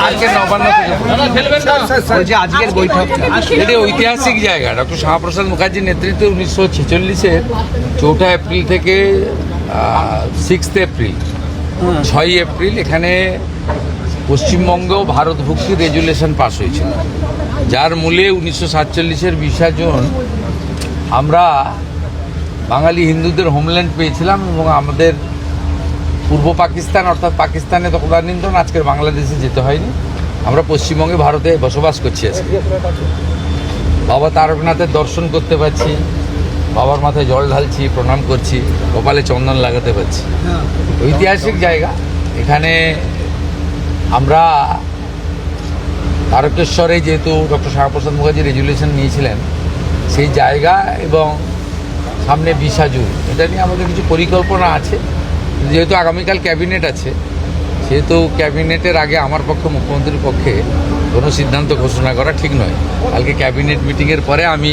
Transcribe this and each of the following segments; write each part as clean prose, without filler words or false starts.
আজকের বৈঠকটা এটি ঐতিহাসিক জায়গা। ডক্টর শ্যামাপ্রসাদ মুখার্জির নেতৃত্বে 1946-এর 4 এপ্রিল থেকে 6 এপ্রিল 6 এপ্রিল এখানে পশ্চিমবঙ্গেও ভারত ভুক্তির রেজুলেশন পাস হয়েছিল, যার মূলে 1947-এর 20 জুন আমরা বাঙালি হিন্দুদের হোমল্যান্ড পেয়েছিলাম এবং আমাদের পূর্ব পাকিস্তান অর্থাৎ পাকিস্তানে তদানীন্তন আজকের বাংলাদেশে যেতে হয়নি। আমরা পশ্চিমবঙ্গে ভারতে বসবাস করছি আজকে। বাবা তারকনাথের দর্শন করতে পারছি, বাবার মাথায় জল ঢালছি, প্রণাম করছি, কপালে চন্দন লাগাতে পারছি। ঐতিহাসিক জায়গা। এখানে আমরা তারকেশ্বরে যেহেতু ডক্টর শ্যামাপ্রসাদ মুখার্জি রেজুলেশন নিয়েছিলেন সেই জায়গা এবং সামনে 20 জুন, এটা নিয়ে আমাদের কিছু পরিকল্পনা আছে। যেহেতু আগামীকাল ক্যাবিনেট আছে, সেহেতু ক্যাবিনেটের আগে আমার পক্ষে মুখ্যমন্ত্রীর পক্ষে কোনো সিদ্ধান্ত ঘোষণা করা ঠিক নয়। কালকে ক্যাবিনেট মিটিংয়ের পরে আমি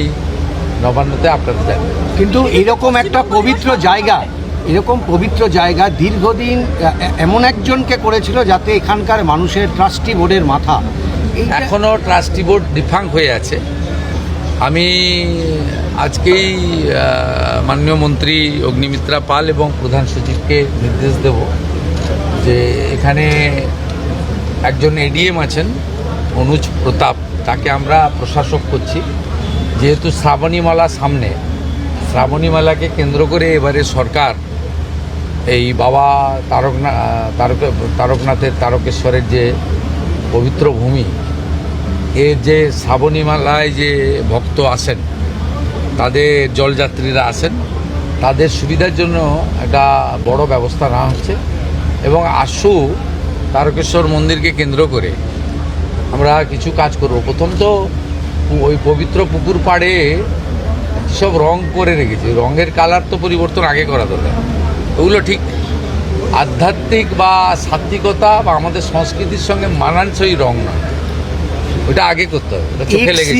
নবান্নতে আপনাদের জানাবো। কিন্তু এরকম একটা পবিত্র জায়গা দীর্ঘদিন এমন একজনকে করেছিল যাতে এখানকার মানুষের ট্রাস্টি বোর্ডের মাথা। এখনও ট্রাস্টি বোর্ড ডিফাঙ্ক হয়ে আছে। আমি আজকেই মাননীয় মন্ত্রী অগ্নিমিত্রা পাল এবং প্রধান সচিবকে নির্দেশ দেব যে এখানে একজন এডিএম আছেন অনুজ প্রতাপ, তাকে আমরা প্রশাসক করছি। যেহেতু শ্রাবণীমালা সামনে, শ্রাবণীমালাকে কেন্দ্র করে এবারে সরকার এই বাবা তারকনাথের তারকেশ্বরের যে পবিত্র ভূমি, এর যে শ্রাবণীমালায় যে ভক্ত আসেন, তাদের জলযাত্রীরা আসেন, তাদের সুবিধার জন্য একটা বড় ব্যবস্থা নেওয়া হচ্ছে। এবং আশু তারকেশ্বর মন্দিরকে কেন্দ্র করে আমরা কিছু কাজ করব। প্রথম তো ওই পবিত্র পুকুর পাড়ে সব রং করে রেখেছে, রঙের কালার তো পরিবর্তন আগে করা দরকার। ওগুলো ঠিক আধ্যাত্মিক বা সাত্বিকতা বা আমাদের সংস্কৃতির সঙ্গে মানানসই রং নয়, ওটা আগে করতে হবে। চোখে লেগেছে।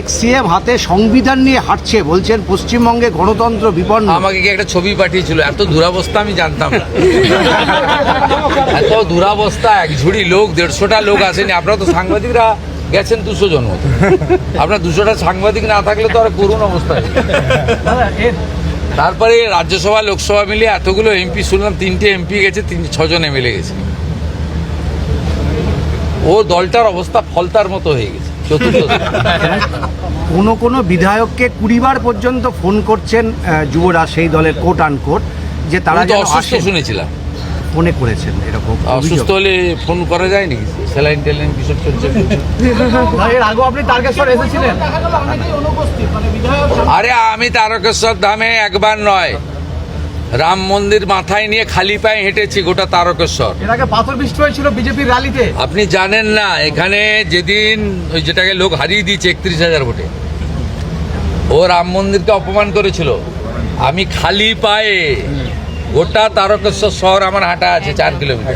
এক্সিএম হাতে সংবিধান নিয়ে হাঁটছে, বলছেন পশ্চিমবঙ্গে গণতন্ত্র বিপন্ন। আমাকে কি একটা ছবি পাঠিয়েছিল, এত দুরাবস্থা আমি জানতাম না। এত দুরাবস্থা, এক ঝুড়ি লোক, 150টা লোক আসেনি। আপনারা তো সাংবাদিকরা গেছেন 200 জন মতো, আপনার 200টা সাংবাদিক না থাকলে তো আর করুণ অবস্থা। তারপরে রাজ্যসভা লোকসভা মিলিয়ে এতগুলো এমপি শুনলাম, 3টে এমপি গেছে, 6 জন এমএলএ গেছে। ও দলটার অবস্থা ফলতার মতো হয়ে গেছে। কোনো বিধায়ককে 20 বার পর্যন্ত ফোন করছেন যুবরাজ সেই দলের কোট আনকোট, যে তারা অসুস্থ শুনেছিলাম। ফোনে করেছেন এরকম। অসুস্থ হলে ফোন করা যায় নাকি? স্যালাইন টেলাইন কিসব চলছে? আরে আমি তারকেশ্বর ধামে একবার নয়, রাম মন্দির মাথায় নিয়ে খালি পায়ে হেঁটেছি গোটা তারকেশ্বর। এর আগে পাথর বৃষ্টি হয়েছিল বিজেপির র্যালিতে। আপনি জানেন না, এখানে যেদিন ওই যেটাকে লোক হারিয়ে দিয়েছে 31,000 ভোটে, ও রাম মন্দিরকে অপমান করেছিল, আমি খালি পায়ে গোটা তারকেশ্বর শহর আমার হাঁটা আছে 4 কিলোমিটার।